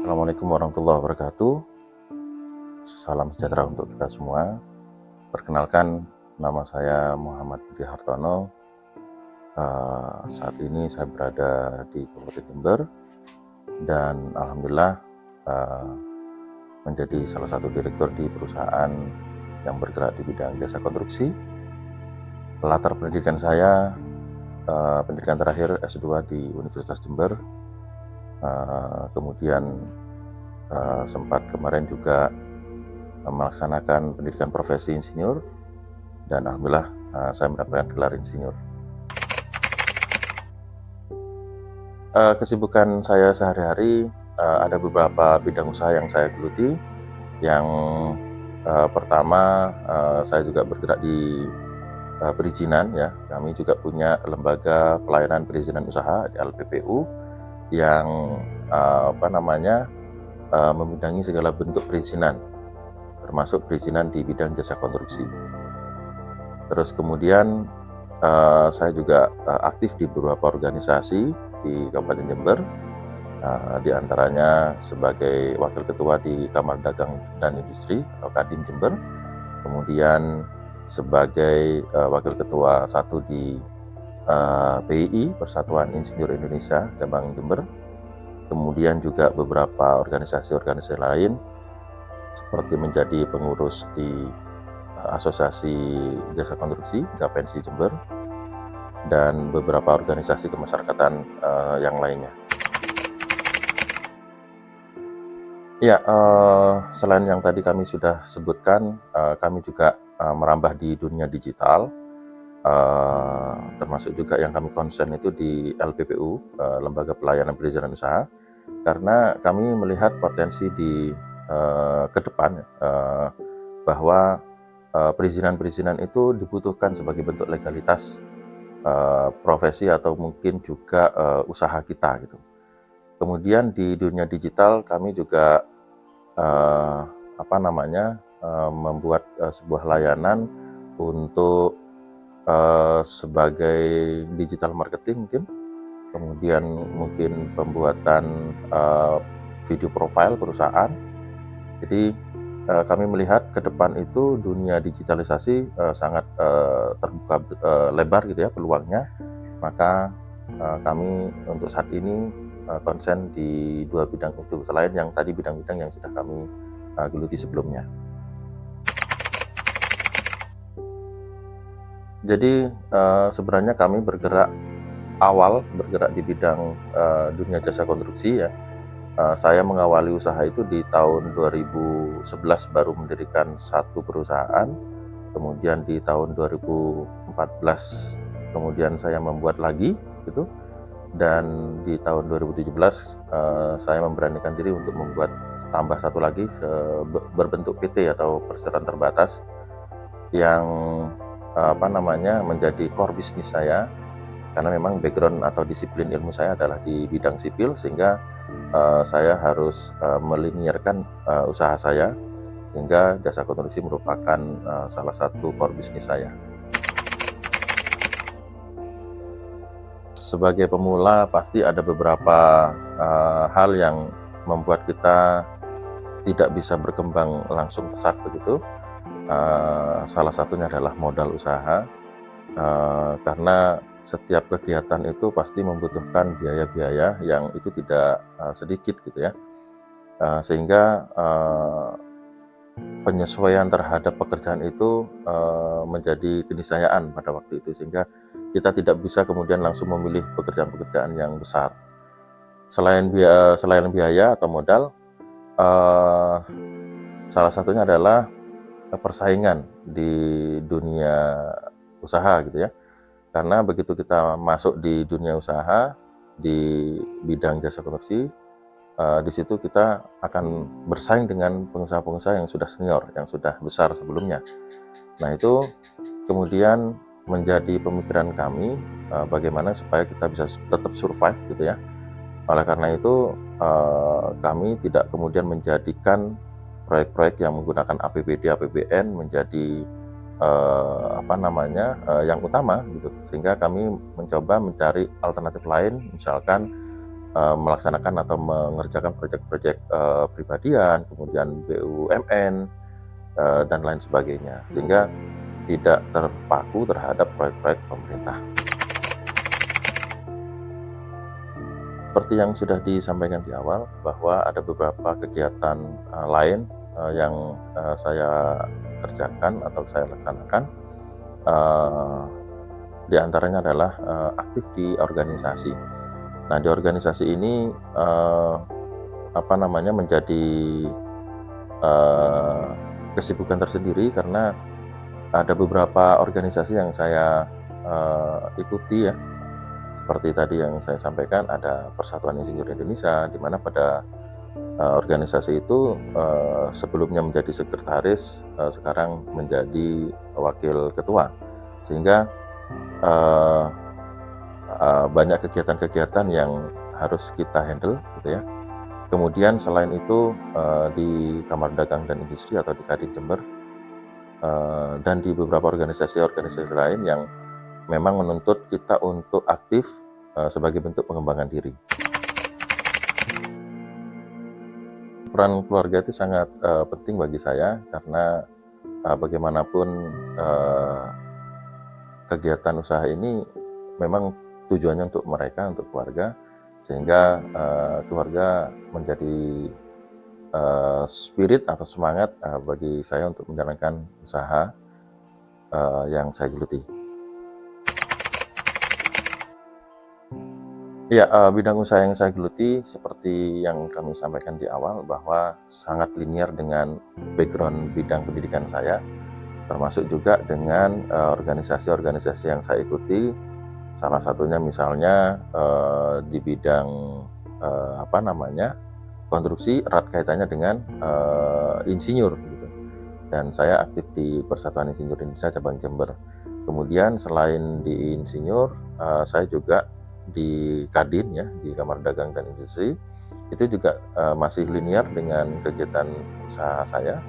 Assalamualaikum warahmatullahi wabarakatuh. Salam sejahtera untuk kita semua. Perkenalkan, nama saya Muhammad Budi Hartono. Saat ini saya berada di Kabupaten Jember dan alhamdulillah menjadi salah satu direktur di perusahaan yang bergerak di bidang jasa konstruksi. Latar pendidikan saya pendidikan terakhir S2 di Universitas Jember. Kemudian sempat kemarin juga melaksanakan pendidikan profesi insinyur dan alhamdulillah saya mendapatkan gelar insinyur. Kesibukan saya sehari-hari ada beberapa bidang usaha yang saya geluti. Yang pertama, saya juga bergerak di perizinan ya. Kami juga punya lembaga pelayanan perizinan usaha di LPPU yang membidangi segala bentuk perizinan, termasuk perizinan di bidang jasa konstruksi. Terus kemudian saya juga aktif di beberapa organisasi di Kabupaten Jember, di antaranya sebagai Wakil Ketua di Kamar Dagang dan Industri atau Kadin Jember, kemudian sebagai Wakil Ketua 1 di PII Persatuan Insinyur Indonesia Cabang Jember, kemudian juga beberapa organisasi-organisasi lain seperti menjadi pengurus di Asosiasi Jasa Konstruksi Gapensi Jember dan beberapa organisasi kemasyarakatan yang lainnya. Ya, selain yang tadi kami sudah sebutkan, kami juga merambah di dunia digital, termasuk juga yang kami konsen itu di LPPU, Lembaga Pelayanan Perizinan Usaha, karena kami melihat potensi di ke depan bahwa perizinan-perizinan itu dibutuhkan sebagai bentuk legalitas profesi atau mungkin juga usaha kita gitu. Kemudian di dunia digital kami juga membuat sebuah layanan untuk sebagai digital marketing mungkin, kemudian mungkin pembuatan video profile perusahaan. Jadi kami melihat ke depan itu dunia digitalisasi sangat terbuka lebar gitu ya peluangnya, maka kami untuk saat ini konsen di dua bidang itu, selain yang tadi bidang-bidang yang sudah kami geluti sebelumnya. Jadi sebenarnya kami bergerak di bidang dunia jasa konstruksi ya. Saya mengawali usaha itu di tahun 2011 baru mendirikan satu perusahaan, kemudian di tahun 2014 kemudian saya membuat lagi gitu, dan di tahun 2017 saya memberanikan diri untuk membuat tambah satu lagi berbentuk PT atau perseroan terbatas yang menjadi core bisnis saya, karena memang background atau disiplin ilmu saya adalah di bidang sipil, sehingga saya harus meliniarkan usaha saya, sehingga jasa konstruksi merupakan salah satu core bisnis saya. Sebagai pemula pasti ada beberapa hal yang membuat kita tidak bisa berkembang langsung pesat begitu. Salah satunya adalah modal usaha, karena setiap kegiatan itu pasti membutuhkan biaya-biaya yang itu tidak sedikit gitu ya, sehingga penyesuaian terhadap pekerjaan itu menjadi keniscayaan pada waktu itu, sehingga kita tidak bisa kemudian langsung memilih pekerjaan-pekerjaan yang besar. Selain biaya atau modal, salah satunya adalah persaingan di dunia usaha gitu ya. Karena begitu kita masuk di dunia usaha di bidang jasa konstruksi, di situ kita akan bersaing dengan pengusaha-pengusaha yang sudah senior, yang sudah besar sebelumnya. Nah, itu kemudian menjadi pemikiran kami bagaimana supaya kita bisa tetap survive gitu ya. Oleh karena itu kami tidak kemudian menjadikan proyek-proyek yang menggunakan APBD, APBN menjadi yang utama gitu, sehingga kami mencoba mencari alternatif lain, misalkan melaksanakan atau mengerjakan proyek-proyek pribadian, kemudian BUMN, dan lain sebagainya, sehingga tidak terpaku terhadap proyek-proyek pemerintah. Seperti yang sudah disampaikan di awal, bahwa ada beberapa kegiatan lain yang saya kerjakan atau saya laksanakan. Di antaranya adalah aktif di organisasi. Nah, di organisasi ini menjadi kesibukan tersendiri, karena ada beberapa organisasi yang saya ikuti ya. Seperti tadi yang saya sampaikan, ada Persatuan Insinyur Indonesia, di mana pada organisasi itu sebelumnya menjadi sekretaris, sekarang menjadi wakil ketua, sehingga banyak kegiatan-kegiatan yang harus kita handle gitu ya. Kemudian selain itu di Kamar Dagang dan Industri atau di Kadin Jember, dan di beberapa organisasi-organisasi lain yang memang menuntut kita untuk aktif sebagai bentuk pengembangan diri. Peran keluarga itu sangat penting bagi saya, karena bagaimanapun kegiatan usaha ini memang tujuannya untuk mereka, untuk keluarga, sehingga keluarga menjadi spirit atau semangat bagi saya untuk menjalankan usaha yang saya geluti. Ya, bidang usaha yang saya geluti seperti yang kami sampaikan di awal, bahwa sangat linear dengan background bidang pendidikan saya, termasuk juga dengan organisasi-organisasi yang saya ikuti. Salah satunya misalnya di bidang konstruksi, erat kaitannya dengan insinyur gitu. Dan saya aktif di Persatuan Insinyur Indonesia cabang Jember. Kemudian selain di insinyur, saya juga di Kadin ya, di Kamar Dagang dan Industri, itu juga masih linear dengan kegiatan usaha saya.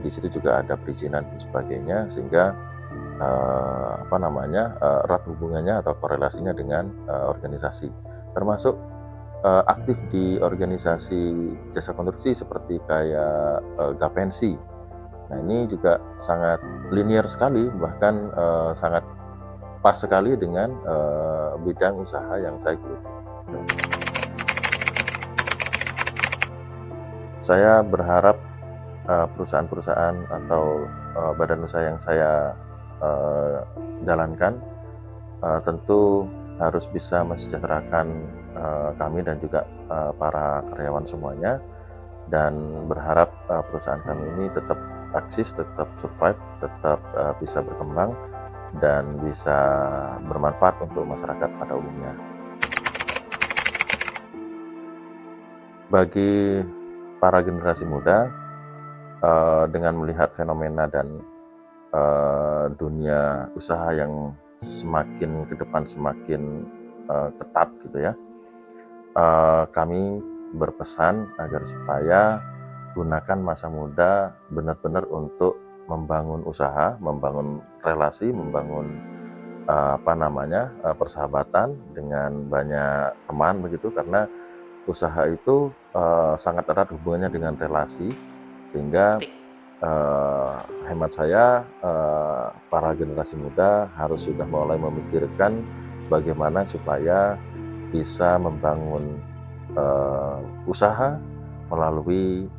Di situ juga ada perizinan dan sebagainya, sehingga erat hubungannya atau korelasinya dengan organisasi, termasuk aktif di organisasi jasa konstruksi seperti kayak Gapensi. Nah, ini juga sangat linear sekali, bahkan sangat pas sekali dengan bidang usaha yang saya geluti. Saya berharap perusahaan-perusahaan atau badan usaha yang saya jalankan tentu harus bisa mensejahterakan kami dan juga para karyawan semuanya, dan berharap perusahaan kami ini tetap eksis, tetap survive, tetap bisa berkembang dan bisa bermanfaat untuk masyarakat pada umumnya. Bagi para generasi muda, dengan melihat fenomena dan dunia usaha yang semakin ke depan semakin ketat gitu ya, kami berpesan agar supaya gunakan masa muda benar-benar untuk membangun usaha, membangun relasi, membangun persahabatan dengan banyak teman begitu, karena usaha itu sangat erat hubungannya dengan relasi, sehingga hemat saya para generasi muda harus sudah mulai memikirkan bagaimana supaya bisa membangun usaha melalui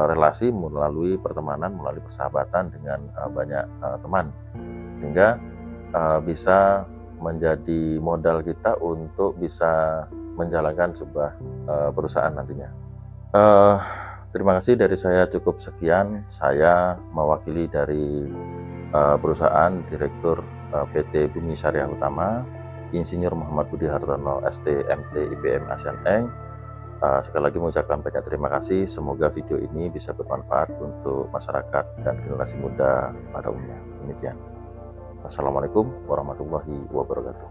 relasi, melalui pertemanan, melalui persahabatan dengan banyak teman, sehingga bisa menjadi modal kita untuk bisa menjalankan sebuah perusahaan nantinya. Terima kasih, dari saya cukup sekian. Saya mewakili dari perusahaan Direktur PT Bumi Syariah Utama, Insinyur Muhammad Budi Hartono, ST, MT, IPM, ASEAN Eng. Sekali lagi mengucapkan banyak terima kasih. Semoga video ini bisa bermanfaat untuk masyarakat dan generasi muda pada umumnya. Demikian. Assalamualaikum warahmatullahi wabarakatuh.